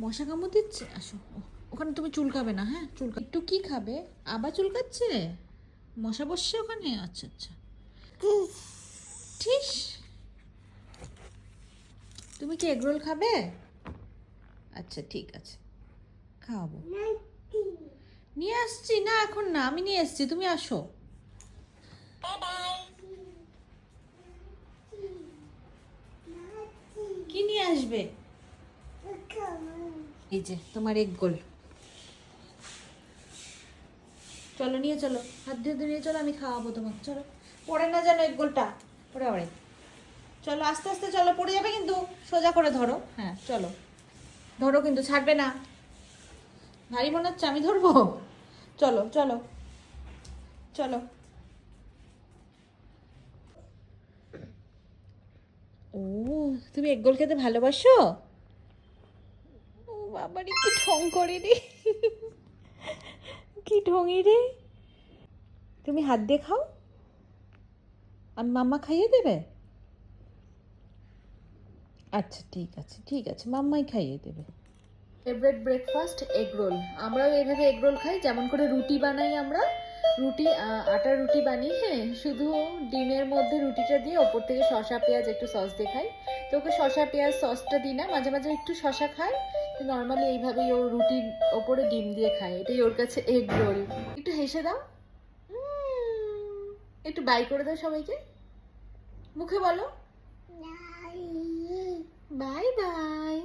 মশা কামড় দিচ্ছে, আসো। ওখানে তুমি চুলকাবে না, হ্যাঁ চুলকা। একটু কি খাবে? আবার চুলকাচ্ছে? মশা বসছে ওখানে? আচ্ছা আচ্ছা। ঠিস। তুমি কি এগরোল খাবে? আচ্ছা ঠিক আছে, খাওয়াবো। নিয়ে আসছি না, এখন না, আমি নিয়ে এসছি, তুমি আসো। কি নিয়ে আসবে? এই যে তোমার এগরোল। চলো নিয়ে চলো, হাত দিয়ে নিয়ে চলো, আমি খাওয়াবো তোমাকে, চলো। পড়ে না যেন এগরোলটা, পড়ে পড়ে। চলো আস্তে আস্তে চলো, পড়ে যাবে কিন্তু। সোজা করে ধরো, হ্যাঁ চলো। ধরো কিন্তু, ছাড়বে না। ভারী মনে হচ্ছে, আমি ধরবো। চলো চলো চলো। ও, তুমি এগরোল খেতে ভালোবাসো? ও বাবারে, কি ঢং করে রে, কি ঢঙি রে। তুমি হাত দিয়ে খাও, আর মাম্মা খাইয়ে দেবে? আচ্ছা ঠিক আছে ঠিক আছে, মাম্মাই খাইয়ে দেবে। Favourite breakfast egg roll. আমরাও এইভাবে এগ রোল খাই, যেমন করে রুটি বানাই আমরা। রুটি, আটার রুটি বানিয়ে শুধু ডিমের মধ্যে রুটিটা দিয়ে ওপর থেকে শসা পেঁয়াজ একটু সস দিয়ে খাই। তো ওকে শসা পেঁয়াজ সসটা দিই না, মাঝে মাঝে একটু শসা খায়। নর্মালি এইভাবেই ও রুটির ওপরে ডিম দিয়ে খায়, এটাই ওর কাছে এগ রোল। একটু হেসে দাও, একটু বাই করে দাও সবাইকে, মুখে বলো বাই বাই।